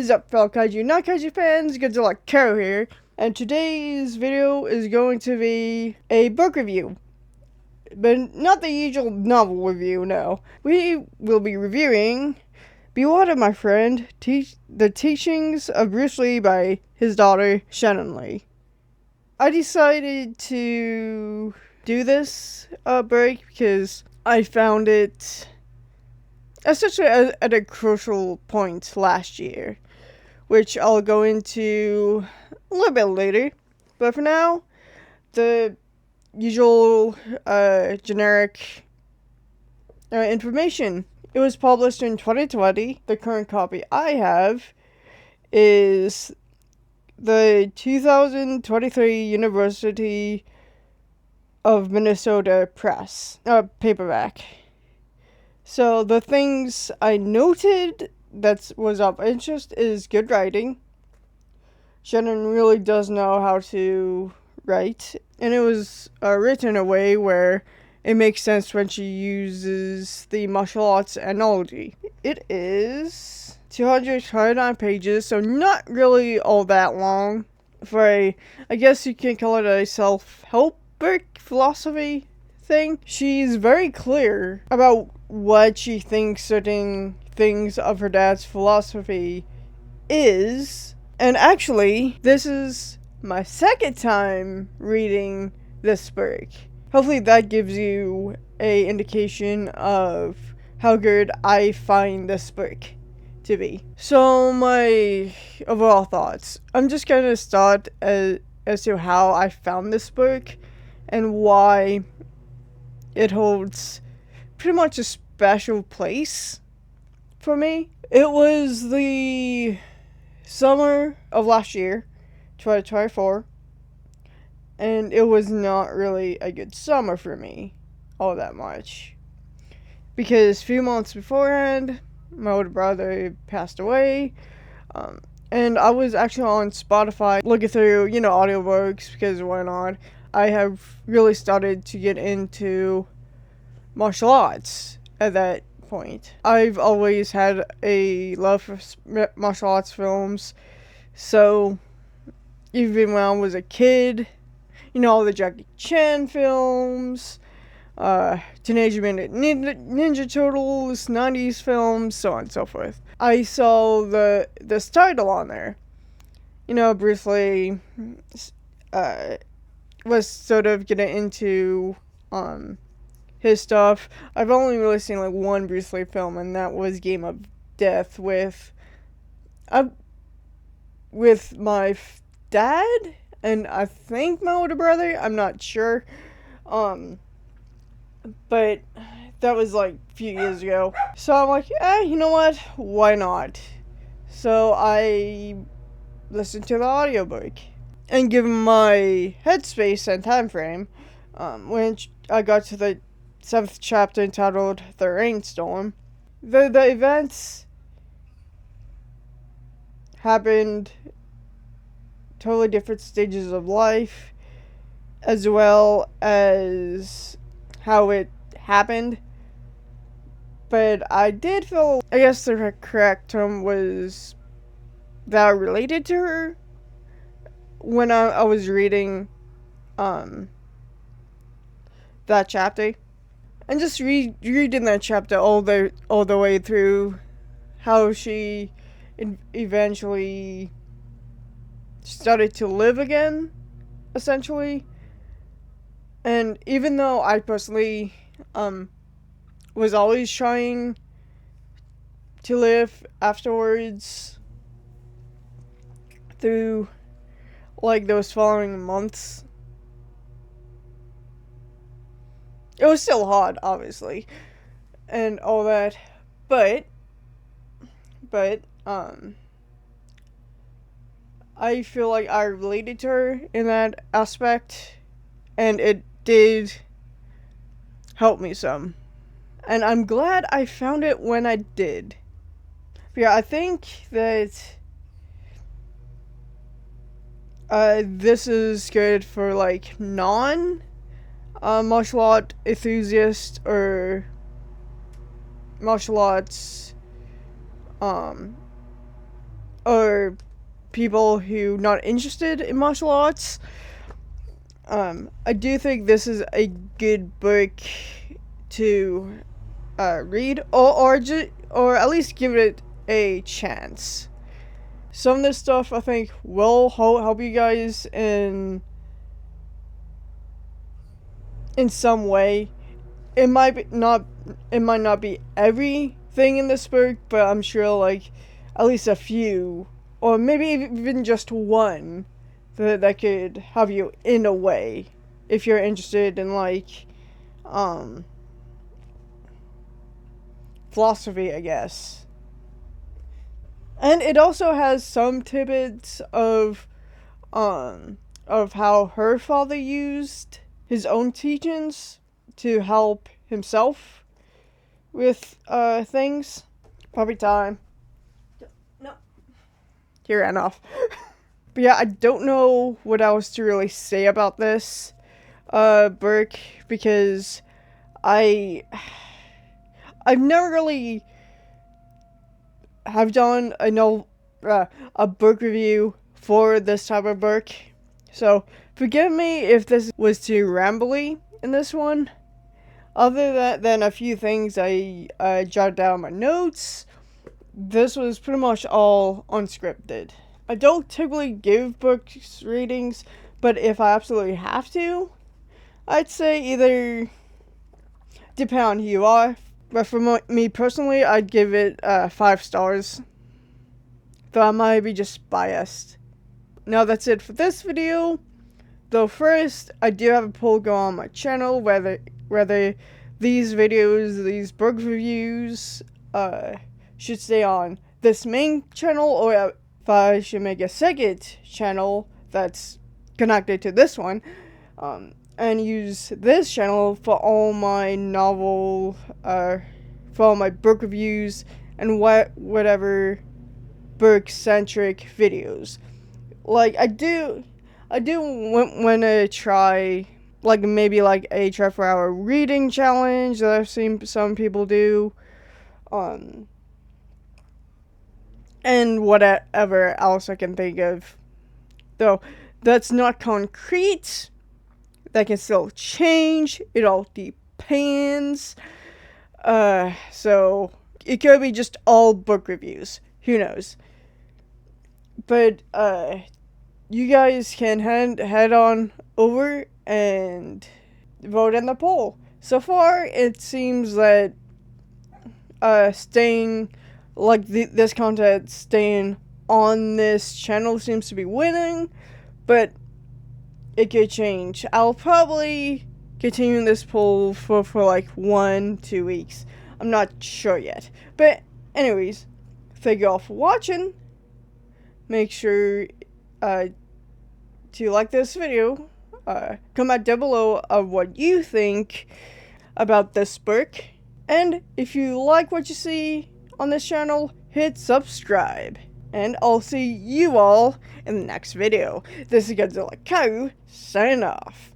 What is up, fellow kaiju, not kaiju fans? Godzilla Kyru here, and today's video is going to be a book review, but not the usual novel review, no. We will be reviewing Be Water, My Friend, The Teachings of Bruce Lee by his daughter, Shannon Lee. I decided to do this break because I found it especially at a crucial point last year, which I'll go into a little bit later. But for now, the usual generic information. It was published in 2020. The current copy I have is the 2023 University of Minnesota Press paperback. So the things I noted that was of interest is good writing. Shannon really does know how to write, and it was written in a way where it makes sense when she uses the martial arts analogy. It is 229 pages, so not really all that long for I guess you can call it a self-help book philosophy thing. She's very clear about what she thinks certain things of her dad's philosophy is. And actually, this is my second time reading this book. Hopefully that gives you a indication of how good I find this book to be. So my overall thoughts. I'm just going to start as to how I found this book and why it holds pretty much a special place for me. It was the summer of last year, 2024, and it was not really a good summer for me all that much, because a few months beforehand, my older brother passed away, and I was actually on Spotify looking through, audiobooks, because why not? I have really started to get into martial arts at that point. I've always had a love for martial arts films, so even when I was a kid, all the Jackie Chan films, Teenage Mutant Ninja Turtles, 90s films, so on and so forth. I saw this title on there. Bruce Lee was sort of getting into his stuff. I've only really seen one Bruce Lee film, and that was Game of Death with my dad and I think my older brother. I'm not sure, but that was a few years ago. So I'm like, you know what? Why not? So I listened to the audiobook, and given my headspace and time frame, when I got to the 7th chapter entitled The Rainstorm, the events happened totally different stages of life, as well as how it happened. But I did feel, I guess the correct term was that I related to her when I was reading that chapter. And just reading that chapter all the way through, how she eventually started to live again, essentially. And even though I personally was always trying to live afterwards through those following months, it was still hard, obviously, and all that, but I feel like I related to her in that aspect, and it did help me some. And I'm glad I found it when I did. But yeah, I think that this is good for non martial art enthusiast or martial arts or people who not interested in martial arts. I do think this is a good book to read, or at least give it a chance. Some of this stuff I think will help you guys in some way. It might not be everything in this book, but I'm sure like at least a few, or maybe even just one that could help you in a way if you're interested in like philosophy, I guess. And it also has some tidbits of how her father used his own teachings to help himself with things. Probably time. No. He ran off. But yeah, I don't know what else to really say about this book, because I've never really have done a book review for this type of book. So forgive me if this was too rambly in this one. Other than a few things I jotted down my notes, this was pretty much all unscripted. I don't typically give books ratings, but if I absolutely have to, I'd say either, depend on who you are, but for me personally, I'd give it 5 stars. Though I might be just biased. Now that's it for this video. Though first, I do have a poll going on my channel whether these videos, these book reviews, should stay on this main channel, or if I should make a second channel that's connected to this one, and use this channel for all my novel, for all my book reviews, and whatever book-centric videos. Like, I do want to try, like, maybe like a 24-hour reading challenge that I've seen some people do, and whatever else I can think of. Though that's not concrete. That can still change. It all depends. So it could be just all book reviews. Who knows? But you guys can head on over and vote in the poll. So far, it seems that staying, like, this content staying on this channel seems to be winning, but it could change. I'll probably continue this poll for like 1-2 weeks. I'm not sure yet. But anyways, thank you all for watching. Make sure to like this video. Comment down below of what you think about this book. And if you like what you see on this channel, hit subscribe. And I'll see you all in the next video. This is Kyru, signing off.